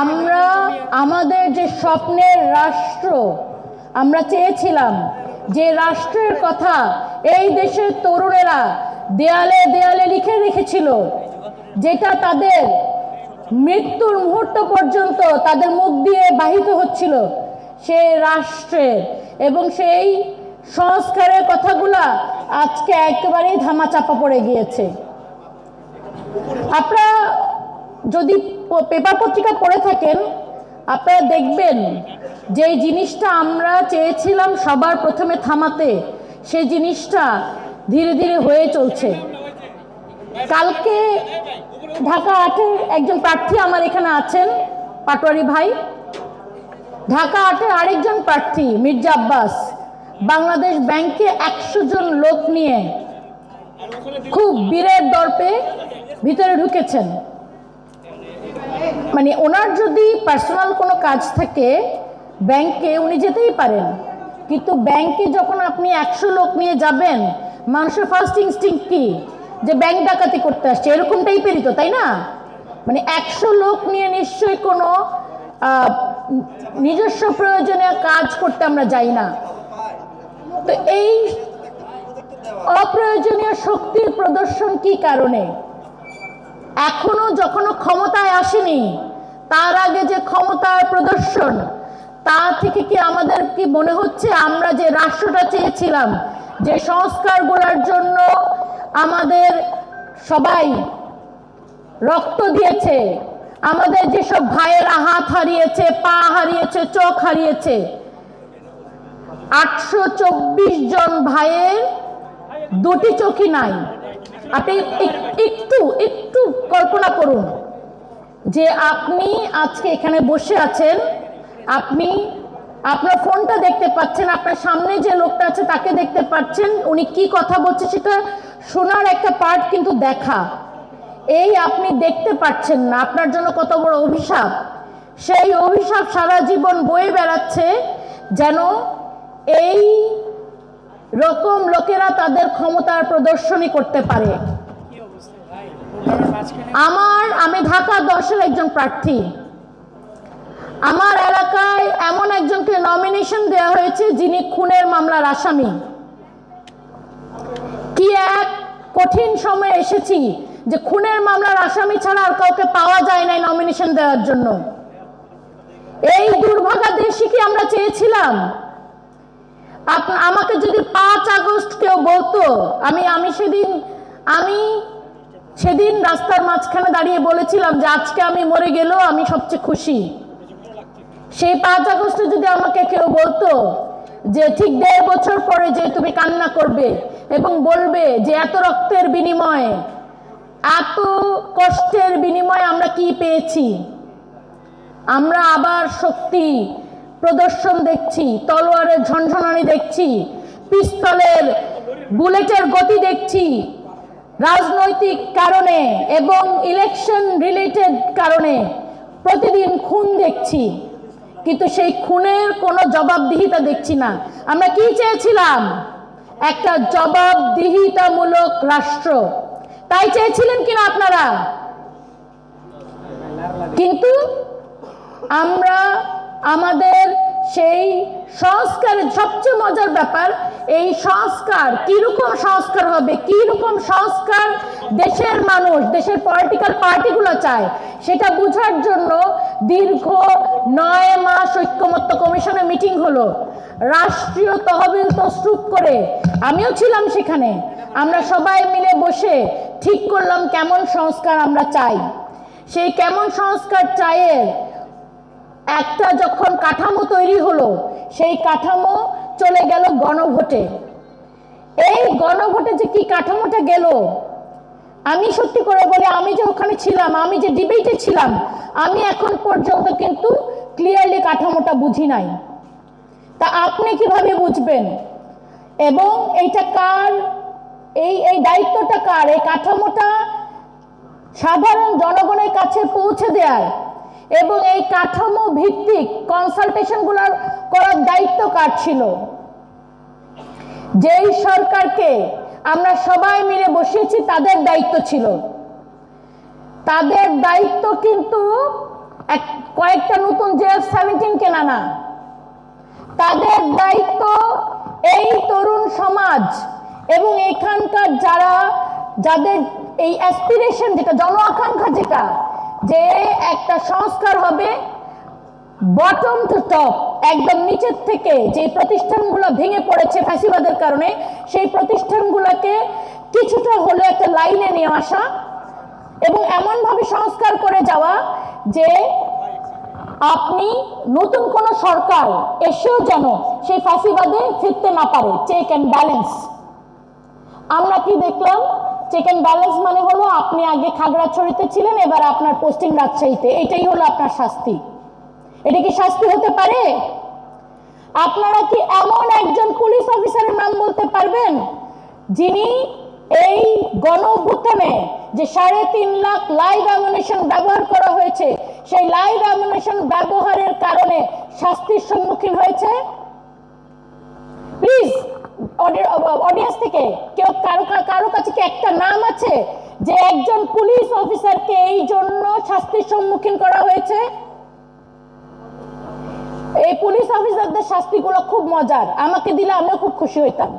আমরা আমাদের যে স্বপ্নের রাষ্ট্র আমরা চেয়েছিলাম, যে রাষ্ট্রের কথা এই দেশের তরুণেরা দেয়ালে দেয়ালে লিখে রেখেছিল, যেটা তাদের মৃত্যুর মুহূর্ত পর্যন্ত তাদের মুখ দিয়ে বাহিত হচ্ছিল, সেই রাষ্ট্রের এবং সেই সংস্কারের কথাগুলা আজকে একেবারেই ধামাচাপা পড়ে গিয়েছে। আপনারা যদি পেপার পত্রিকা পড়ে থাকেন, আপনারা দেখবেন যে জিনিসটা আমরা চেয়েছিলাম সবার প্রথমে থামাতে, সেই জিনিসটা ধীরে ধীরে হয়ে চলছে। কালকে ঢাকা ৮-এর একজন প্রার্থী আমার এখানে আছেন, পাটোয়ারি ভাই। ঢাকা ৮-এর আরেকজন প্রার্থী মির্জা আব্বাস বাংলাদেশ ব্যাংকে ১০০ জন লোক নিয়ে খুব বীরের দর্পে ভিতরে ঢুকেছেন। মানে ওনার যদি পার্সোনাল কোনো কাজ থাকে ব্যাংকে, উনি যেতেই পারেন, কিন্তু ব্যাংকে যখন আপনি ১০০ লোক নিয়ে যাবেন, মানুষের ফার্স্ট ইনস্টিংক্ট কি? যে ব্যাংক ডাকাতি করতে আসছে, এরকম টাইপেরই তো, তাই না? মানে ১০০ লোক নিয়ে নিশ্চয়ই কোনো নিজস্ব প্রয়োজনীয় কাজ করতে আমরা যাই না। তো এই অপ্রয়োজনীয় শক্তির প্রদর্শন কি কারণে? এখনো যখনও ক্ষমতায় আসেনি, তার আগে যে ক্ষমতার প্রদর্শন, তা থেকে কি আমাদের কি মনে হচ্ছে আমরা যে রাষ্ট্রটা চেয়েছিলাম, যে সংস্কারগুলোর জন্য আমাদের সবাই রক্ত দিয়েছে, আমাদের যেসব ভাইয়েরা হাত হারিয়েছে, পা হারিয়েছে, চোখ হারিয়েছে, ৮২৪ জন ভাইয়ের দুটি চোখই নাই। আপনি একটু কল্পনা করুন যে আপনি আজকে এখানে বসে আছেন, আপনি আপনার ফোনটা দেখতে পাচ্ছেন, আপনার সামনে যে লোকটা আছে তাকে দেখতে পাচ্ছেন, উনি কি কথা বলছে সেটা শোনার একটা পার্ট, কিন্তু দেখা, এই আপনি দেখতে পাচ্ছেন না। আপনার জন্য কত বড় অভিশাপ! সেই অভিশাপ সারা জীবন বয়ে বেড়াচ্ছে যেন এই রকম লোকেরা তাদের ক্ষমতার প্রদর্শনী করতে পারে। আমি ঢাকা ১০-এর একজন প্রার্থী। আমার এলাকায় এমন একজনকে নমিনেশন দেওয়া হয়েছে যিনি খুনের মামলার আসামি। কি এক কঠিন সময়ে এসেছি যে খুনের মামলার আসামি ছাড়া আর কাউকে পাওয়া যায় নাই নমিনেশন দেওয়ার জন্য। এই দুর্ভাগা দেশই কি আমরা চেয়েছিলাম? আমাকে যদি ৫ আগস্ট কেউ বলতো, আমি সেদিন রাস্তার মাঝখানে দাঁড়িয়ে বলেছিলাম যে আজকে আমি মরে গেলেও আমি সবচেয়ে খুশি। সেই ৫ আগস্টে যদি আমাকে কেউ বলতো যে ঠিক ১.৫ বছর পরে যে তুমি কান্না করবে এবং বলবে যে এত রক্তের বিনিময়ে, এত কষ্টের বিনিময়ে আমরা কি পেয়েছি, আমরা আবার শক্তি প্রদর্শন দেখছি, তলোয়ারের ঝনঝনানি দেখছি, পিস্তলের বুলেটের গতি দেখছি, রাজনৈতিক কারণে এবং ইলেকশন রিলেটেড কারণে প্রতিদিন খুন দেখছি, কিন্তু সেই খুনের কোনো জবাবদিহিতা দেখছি না। আমরা কি চেয়েছিলাম? একটা জবাবদিহিতামূলক রাষ্ট্র। তাই চেয়েছিলেন কিনা আপনারা? কিন্তু আমরা আমাদের সেই সংস্কারের সবচেয়ে মজার ব্যাপার, এই সংস্কার কিরকম সংস্কার হবে, কিরকম সংস্কার দেশের মানুষ, দেশের পলিটিক্যাল পার্টিগুলো চায়, সেটা বোঝার জন্য দীর্ঘ ৯ মাস ঐক্যমত্য কমিশনে মিটিং হলো। রাষ্ট্রীয় তহবিল তসরুপ করে, আমিও ছিলাম সেখানে, আমরা সবাই মিলে বসে ঠিক করলাম কেমন সংস্কার আমরা চাই। সেই কেমন সংস্কার চাইয়ের একটা যখন কাঠামো তৈরি হলো, সেই কাঠামো চলে গেল গণভোটে। এই গণভোটে যে কি কাঠামোটা গেল, আমি সত্যি করে বলি, আমি যে ওখানে ছিলাম, আমি যে ডিবেটে ছিলাম, আমি এখন পর্যন্ত কিন্তু ক্লিয়ারলি কাঠামোটা বুঝি নাই। তা আপনি কিভাবে বুঝবেন? এবং এইটা কার, এই দায়িত্বটা কার? এই কাঠামোটা সাধারণ জনগণের কাছে পৌঁছে দেওয়ার এবং এই কাঠামো ভিত্তিক কনসালটেশনগুলো করার দায়িত্ব কার ছিল? যেই সরকারকে আমরা সবাই মিলে বসিয়েছি তাদের দায়িত্ব ছিল। তাদের দায়িত্ব কিন্তু কয়েকটা নতুন JF-17 কেনা না, তাদের দায়িত্ব এই তরুণ সমাজ এবং এখানকার যাদের এই অ্যাসপিরেশন, যেটা জন আকাঙ্ক্ষা, যেটা যে একটা সংস্কার হবে বটম টু টপ, একদম নিচের থেকে যে প্রতিষ্ঠানগুলো ভেঙে পড়েছে ফ্যাসিবাদের কারণে, সেই প্রতিষ্ঠানগুলোকে কিছুটা হলে একটা লাইনে নিয়ে আসা এবং এমনভাবে সংস্কার করে যাওয়া যে আপনি নতুন কোন সরকার এসেও যেন সেই ফ্যাসিবাদে ফিরতে না পারে। Check and balance. আমরা কি দেখলাম? চেক অ্যান্ড ব্যালেন্স মানে হলো আপনি আগে খাগড়াছড়িতে ছিলেন, এবার আপনার পোস্টিং রাজশাহীতে, এটাই হলো আপনার শাস্তি। এটা কি শাস্তি হতে পারে? আপনারা কি এমন একজন পুলিশ অফিসারের নাম বলতে পারবেন যিনি এই গণ অভ্যুত্থানে যে 3.5 লাখ লাইভ অ্যামুনিশন ব্যবহার করা হয়েছে, সেই লাইভ অ্যামুনিশন ব্যবহারের কারণে শাস্তির সম্মুখীন হয়েছে? প্লিজ অডিয়েন্স থেকে কেউ কারো কাছে কি একটা নাম আছে যে একজন পুলিশ অফিসারকে এই জন্য শাস্তির সম্মুখীন করা হয়েছে? এই পুলিশ অফিসারদের শাস্তিগুলো খুব মজার, আমাকে দিলে আমিও খুব খুশি হইতাম।